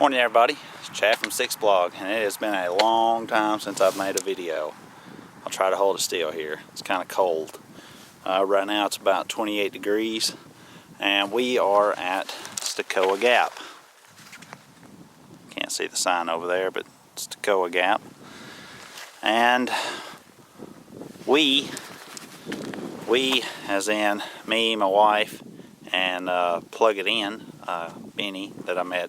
Morning everybody, it's Chad from Six Blog, and it has been a long time since I've made a video. I'll try to hold it still here. It's kind of cold. Right now it's about 28 degrees and we are at Stecoah Gap. Can't see the sign over there, but Stecoah Gap. And we as in me, my wife, and Plug It In, Benny, that I met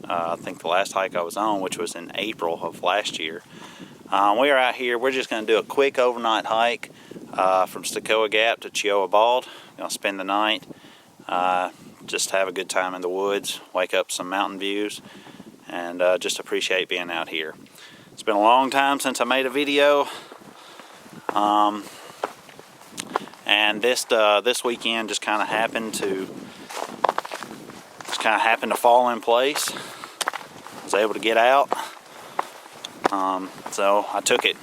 I think the last hike I was on, which was in April of last year. We are out here. We're just going to do a quick overnight hike from Stecoah Gap to Cheoah Bald. Going to spend the night, just have a good time in the woods, wake up some mountain views, and just appreciate being out here. It's been a long time since I made a video, and this weekend just kind of happened to fall in place. I was able to get out, so I took it.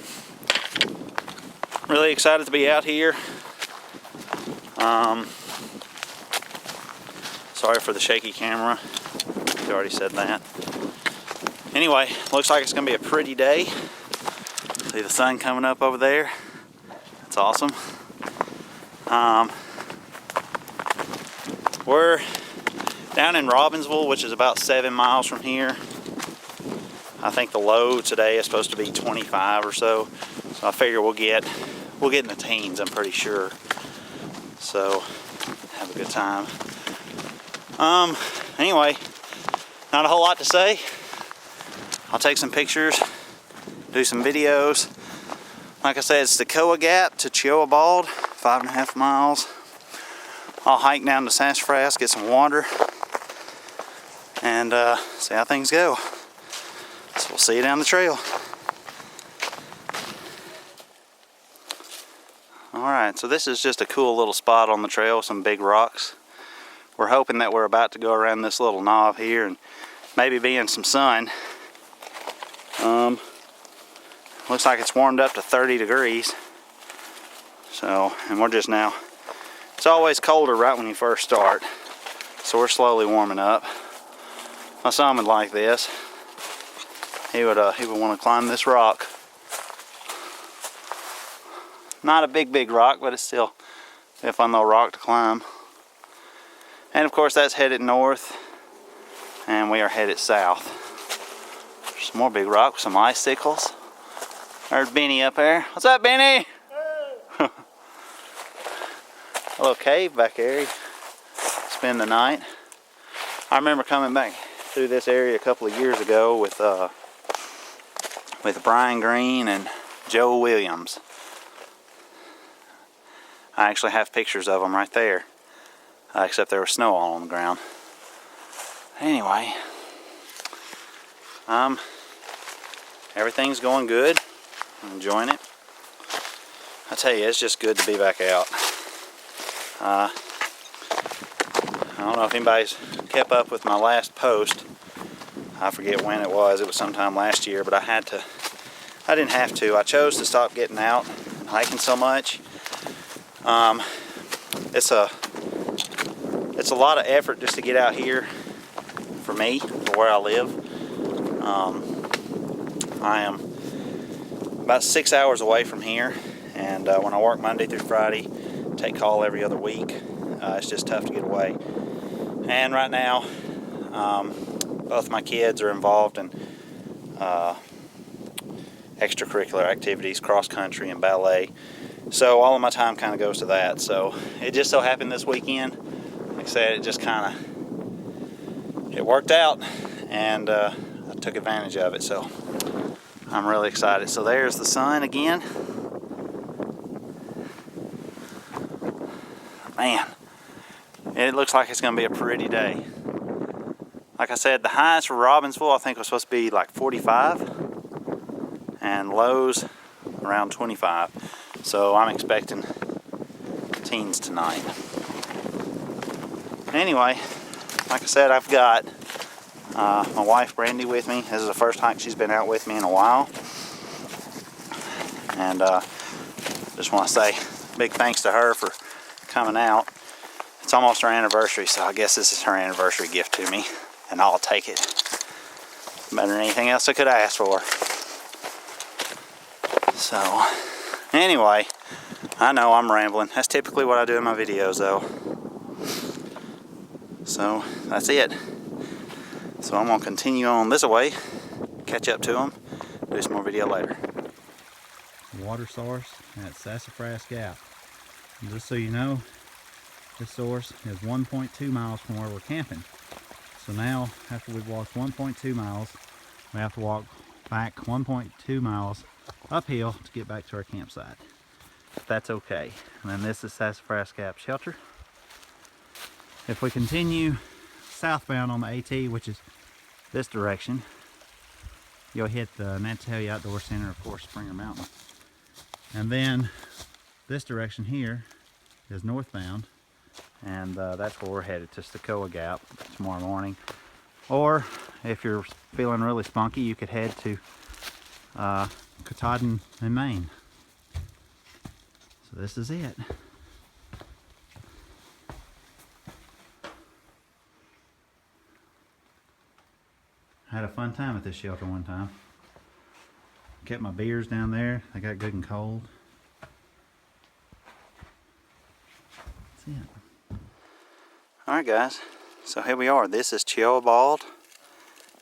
Really excited to be out here. Sorry for the shaky camera. You already said that. Anyway, looks like it's gonna be a pretty day. See the sun coming up over there. That's awesome. We're down in Robbinsville, which is about 7 miles from here. I think the low today is supposed to be 25 or so. So I figure we'll get in the teens, I'm pretty sure. So have a good time. Anyway, not a whole lot to say. I'll take some pictures, do some videos. Like I said, it's Stecoah Gap to Cheoah Bald, 5.5 miles. I'll hike down to Sassafras, get some water, and see how things go. So we'll see you down the trail. Alright, so this is just a cool little spot on the trail, some big rocks. We're hoping that we're about to go around this little knob here and maybe be in some sun. Looks like it's warmed up to 30 degrees. So, and we're just now, it's always colder right when you first start. So we're slowly warming up. My son would like this. He would want to climb this rock. Not a big rock, but it's still a fun little rock to climb. And of course that's headed north, and we are headed south. There's some more big rocks, some icicles. There's Benny up there. What's up, Benny? Hey. A little cave back there. Spend the night. I remember coming back through this area a couple of years ago with Brian Green and Joe Williams. I actually have pictures of them right there, except there was snow all on the ground. Anyway, everything's going good. I'm enjoying it. I tell you, it's just good to be back out. I don't know if anybody's kept up with my last post. I forget when it was. It was sometime last year, but I didn't have to. I chose to stop getting out and hiking so much. It's a lot of effort just to get out here for me, for where I live. I am about 6 hours away from here, and when I work Monday through Friday, take call every other week, it's just tough to get away. And right now, both my kids are involved in extracurricular activities, cross country and ballet. So all of my time kind of goes to that. So it just so happened this weekend, like I said, it just it worked out, and I took advantage of it. So I'm really excited. So there's the sun again. Man, it looks like it's going to be a pretty day. Like I said, the highs for Robbinsville I think was supposed to be like 45, and lows around 25. So I'm expecting teens tonight. Anyway, like I said, I've got my wife Brandy with me. This is the first hike she's been out with me in a while. And just want to say big thanks to her for coming out. It's almost our anniversary, so I guess this is her anniversary gift to me, and I'll take it. Better than anything else I could ask for. So, anyway, I know I'm rambling. That's typically what I do in my videos though. So, that's it. So I'm going to continue on this way, catch up to them, do some more video later. Water source at Cheoah Gap. And just so you know, this source is 1.2 miles from where we're camping. So now, after we've walked 1.2 miles, we have to walk back 1.2 miles uphill to get back to our campsite. But that's okay. And then this is Cheoah Gap shelter. If we continue southbound on the AT, which is this direction, you'll hit the Untitled Outdoor Center, of course, Springer Mountain. And then this direction here is northbound, and that's where we're headed, to Stecoah Gap tomorrow morning. Or if you're feeling really spunky, you could head to Katahdin in Maine. So this is it. I had a fun time at this shelter one time. Kept my beers down there. They got good and cold. That's it. Alright guys, so here we are. This is Cheoah Bald.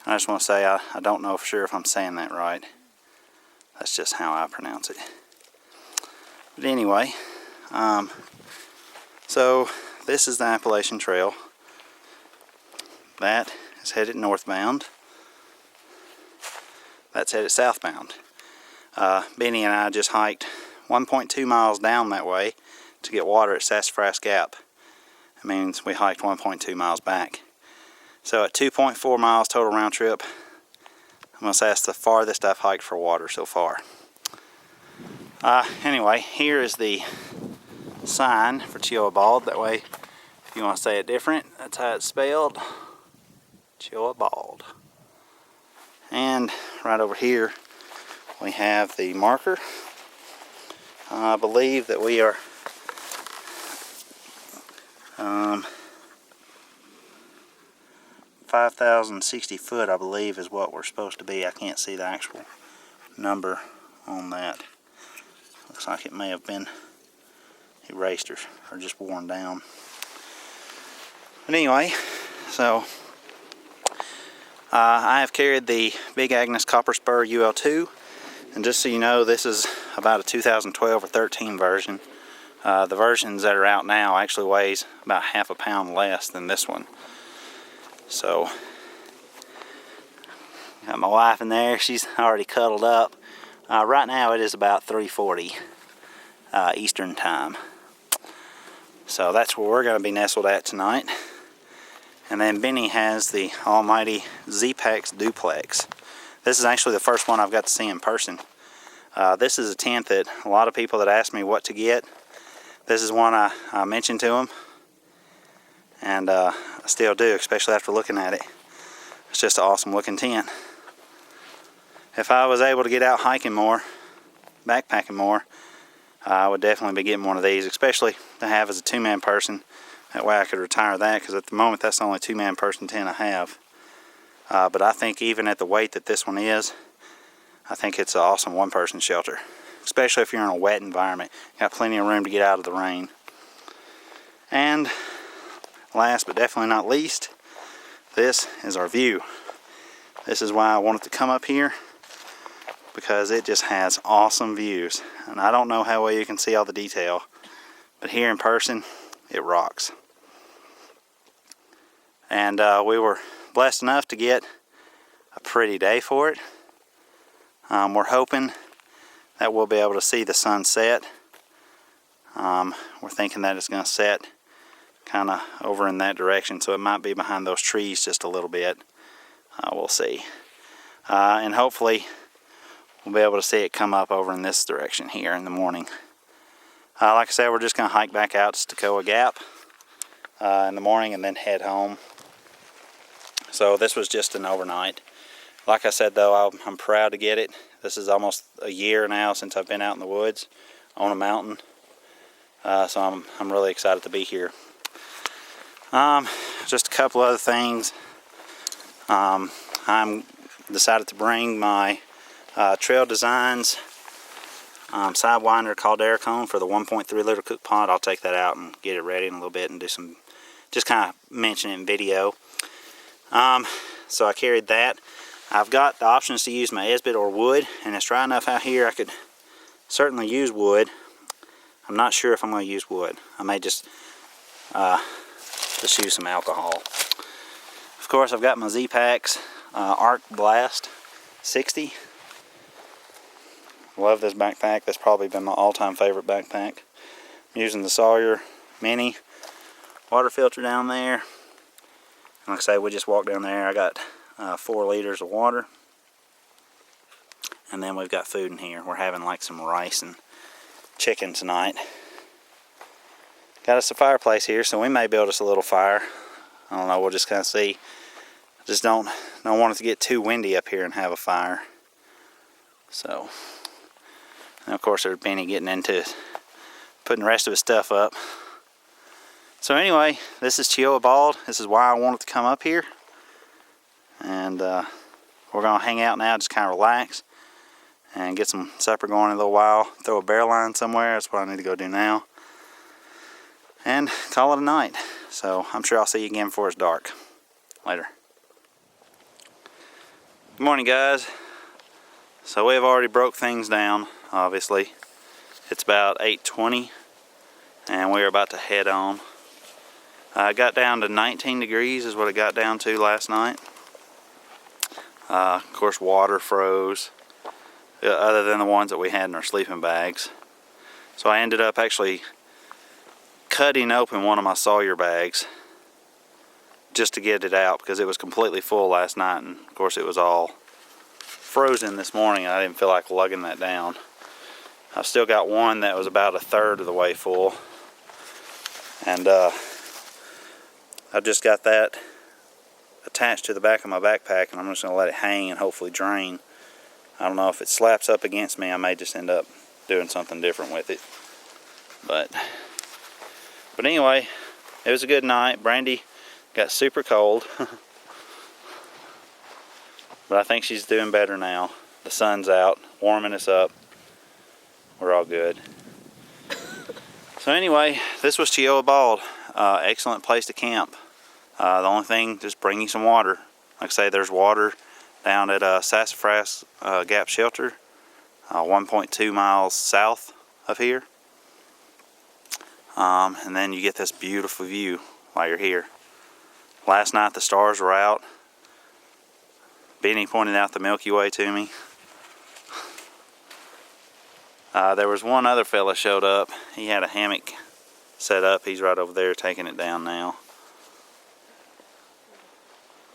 I just want to say I don't know for sure if I'm saying that right. That's just how I pronounce it. But anyway, so this is the Appalachian Trail. That is headed northbound. That's headed southbound. Benny and I just hiked 1.2 miles down that way to get water at Cheoah Gap. It means we hiked 1.2 miles back. So at 2.4 miles total round trip, I'm going to say that's the farthest I've hiked for water so far. Anyway, here is the sign for Cheoah Bald. That way, if you want to say it different, that's how it's spelled. Cheoah Bald. And right over here, we have the marker. I believe that we are 5,060 foot, I believe, is what we're supposed to be. I can't see the actual number on that. Looks like it may have been erased or just worn down. But anyway, so I have carried the Big Agnes Copper Spur UL2, and just so you know, this is about a 2012 or 13 version. The versions that are out now actually weighs about half a pound less than this one. So, got my wife in there, she's already cuddled up. Right now it is about 3:40 Eastern time. So that's where we're going to be nestled at tonight. And then Benny has the almighty Z-Pax Duplex. This is actually the first one I've got to see in person. This is a tent that a lot of people that ask me what to get, this is one I mentioned to them. And I still do, especially after looking at it. It's just an awesome looking tent. If I was able to get out hiking more, backpacking more, I would definitely be getting one of these, especially to have as a two-man person. That way I could retire that, because at the moment that's the only two-man person tent I have. But I think even at the weight that this one is, I think it's an awesome one-person shelter. Especially if you're in a wet environment. Got plenty of room to get out of the rain. And last but definitely not least, this is our view. This is why I wanted to come up here, because it just has awesome views. And I don't know how well you can see all the detail, but here in person, it rocks. And we were blessed enough to get a pretty day for it. We're hoping that we'll be able to see the sunset. We're thinking that it's going to set kind of over in that direction, so it might be behind those trees just a little bit. We'll see. And hopefully we'll be able to see it come up over in this direction here in the morning. Like I said, we're just going to hike back out to Stecoah Gap in the morning and then head home. So this was just an overnight. Like I said though, I'm proud to get it. This is almost a year now since I've been out in the woods on a mountain. So I'm really excited to be here. Just a couple other things. I'm decided to bring my Trail Designs Sidewinder Caldera cone for the 1.3 liter cook pot. I'll take that out and get it ready in a little bit and do some, just kind of mention it in video. So I carried that. I've got the options to use my Esbit or wood, and it's dry enough out here I could certainly use wood. I'm not sure if I'm going to use wood. I may just use some alcohol. Of course, I've got my Z-Packs Arc Blast 60. Love this backpack. That's probably been my all-time favorite backpack. I'm using the Sawyer Mini water filter down there. And like I say, we just walked down there. I got 4 liters of water. And then we've got food in here. We're having like some rice and chicken tonight. Got us a fireplace here, so we may build us a little fire. I don't know, we'll just kind of see. I just don't want it to get too windy up here and have a fire. So, and of course there's Benny getting into putting the rest of his stuff up. So anyway, this is Cheoah Bald. This is why I wanted to come up here. And we're going to hang out now, just kind of relax and get some supper going in a little while. Throw a bear line somewhere. That's what I need to go do now. And call it a night. So I'm sure I'll see you again before it's dark. Later. Good morning, guys. So we have already broke things down, obviously. It's about 8:20 and we're about to head on. I got down to 19 degrees is what it got down to last night. Of course, water froze, other than the ones that we had in our sleeping bags. So I ended up actually cutting open one of my Sawyer bags just to get it out because it was completely full last night, and of course it was all frozen this morning. I didn't feel like lugging that down. I've still got one that was about 1/3 of the way full, and I've just got that attached to the back of my backpack, and I'm just going to let it hang and hopefully drain. I don't know if it slaps up against me. I may just end up doing something different with it. But anyway, it was a good night. Brandy got super cold. But I think she's doing better now. The sun's out, warming us up. We're all good. So anyway, this was Cheoah Bald. Excellent place to camp. The only thing, just bring you some water. Like I say, there's water down at Sassafras Gap Shelter, 1.2 miles south of here. And then you get this beautiful view while you're here. Last night the stars were out. Benny pointed out the Milky Way to me. There was one other fella showed up. He had a hammock set up. He's right over there taking it down now.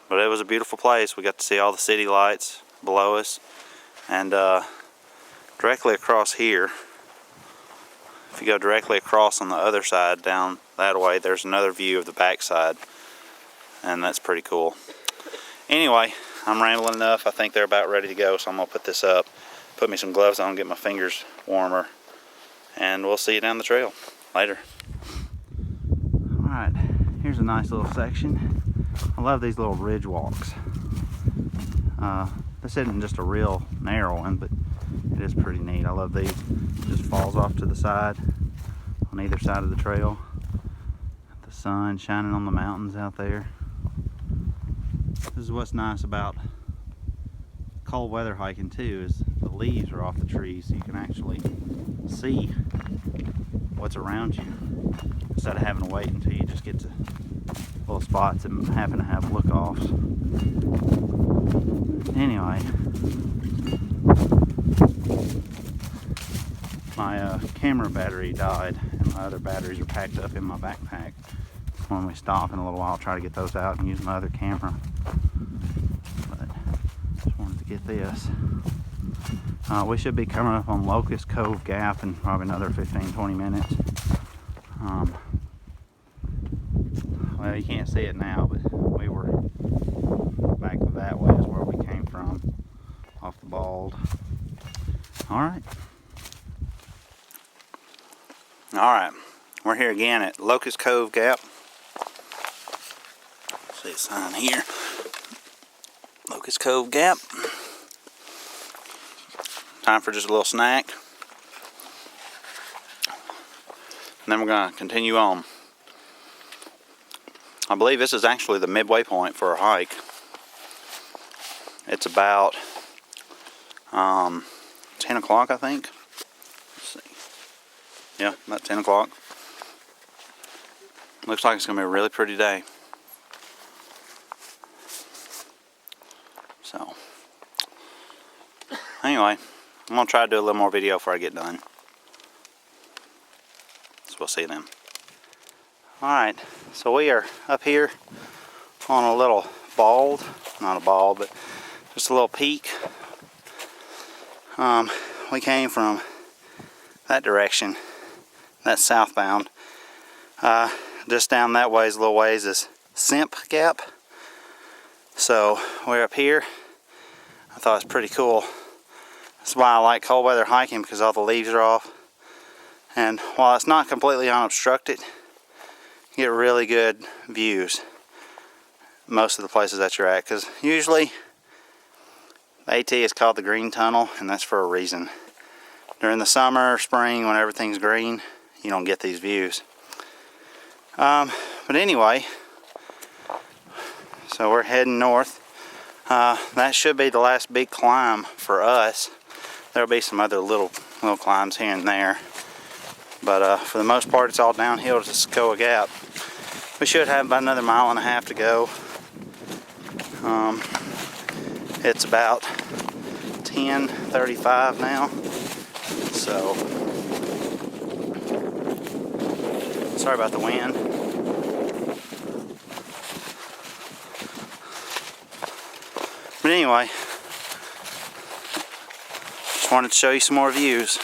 But it was a beautiful place. We got to see all the city lights below us. And directly across here, if you go directly across on the other side down that way, there's another view of the backside. And that's pretty cool. Anyway, I'm rambling enough. I think they're about ready to go, so I'm going to put this up. Put me some gloves on, get my fingers warmer. And we'll see you down the trail. Later. Alright, here's a nice little section. I love these little ridge walks. This isn't just a real narrow one, but it is pretty neat. I love these. It just falls off to the side on either side of the trail. The sun shining on the mountains out there. This is what's nice about cold weather hiking too, is the leaves are off the trees, so you can actually see what's around you instead of having to wait until you just get to little spots and happen to have look-offs. Anyway, my camera battery died, and my other batteries are packed up in my backpack. When we stop in a little while, I'll try to get those out and use my other camera. But just wanted to get this. We should be coming up on Locust Cove Gap in probably another 15-20 minutes. Well, you can't see it now, but we were back that way is where we came from, off the Bald. Alright, we're here again at Locust Cove Gap. See a sign here. Locust Cove Gap. Time for just a little snack. And then we're going to continue on. I believe this is actually the midway point for our hike. It's about 10 o'clock, I think. Let's see. Yeah, about 10 o'clock. Looks like it's going to be a really pretty day. So, anyway, I'm going to try to do a little more video before I get done. So we'll see them. Alright, so we are up here on a little bald, not a bald, but just a little peak. We came from that direction, that's southbound. Just down that ways, a little ways, is Cheoah Gap. So we're up here. I thought it was pretty cool. That's why I like cold weather hiking, because all the leaves are off. And while it's not completely unobstructed, you get really good views most of the places that you're at. Because usually AT is called the green tunnel, and that's for a reason. During the summer or spring, when everything's green, you don't get these views. But anyway, so we're heading north. That should be the last big climb for us. There'll be some other little climbs here and there, but for the most part, it's all downhill to Stecoah Gap. We should have about another 1.5 miles to go. It's about 10:35 now, so sorry about the wind. But anyway, just wanted to show you some more views.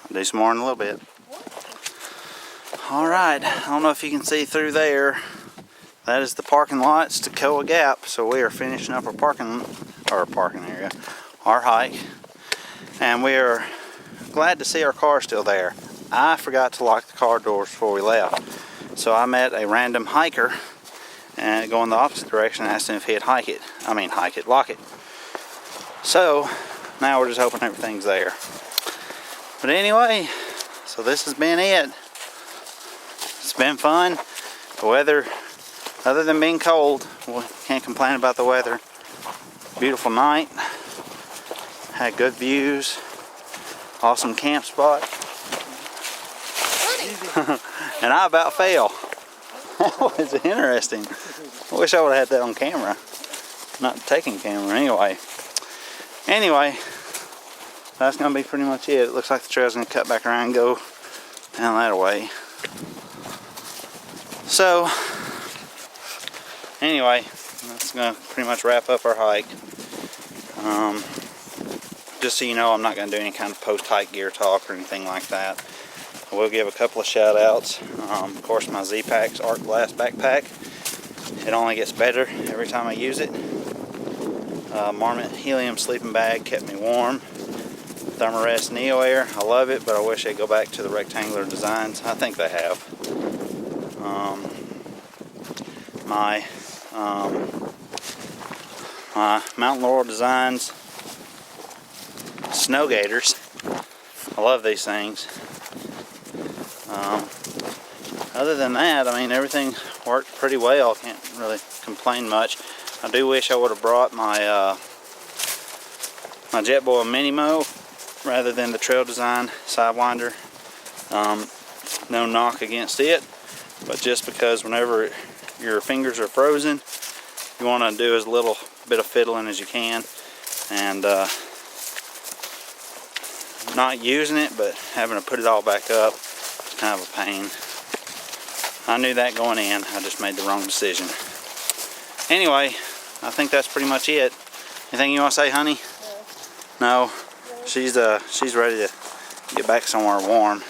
I'll do some more in a little bit. Alright, I don't know if you can see through there. That is the parking lot, Stecoah Gap. So we are finishing up our parking area, our hike. And we are glad to see our car still there. I forgot to lock the car doors before we left. So I met a random hiker and going the opposite direction and asked him if he'd lock it. So now we're just hoping everything's there. But anyway, so this has been it. It's been fun. The weather, other than being cold, we can't complain about the weather. Beautiful night. Had good views. Awesome camp spot. And I about fell. That was interesting. I wish I would have had that on camera. Not taking camera anyway. Anyway, that's going to be pretty much it. It looks like the trail's going to cut back around and go down that way. So, anyway, that's going to pretty much wrap up our hike. Just so you know, I'm not going to do any kind of post-hike gear talk or anything like that. I will give a couple of shout outs. Of course, my Z-Packs Arc Glass backpack. It only gets better every time I use it. Marmot Helium sleeping bag kept me warm. Thermarest Neo Air, I love it, but I wish they'd go back to the rectangular designs. I think they have. My Mountain Laurel Designs snow gaiters. I love these things. Other than that, I mean, everything worked pretty well. Can't really complain much. I do wish I would have brought my my Jetboil Minimo rather than the Trail Design Sidewinder. No knock against it, but just because whenever your fingers are frozen, you want to do as little bit of fiddling as you can, and not using it, but having to put it all back up is kind of a pain. I knew that going in. I just made the wrong decision. Anyway, I think that's pretty much it. Anything you want to say, honey? No. She's ready to get back somewhere warm.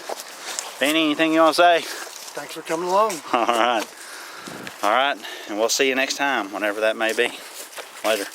Benny, anything you want to say? Thanks for coming along. All right, and we'll see you next time, whenever that may be. Later.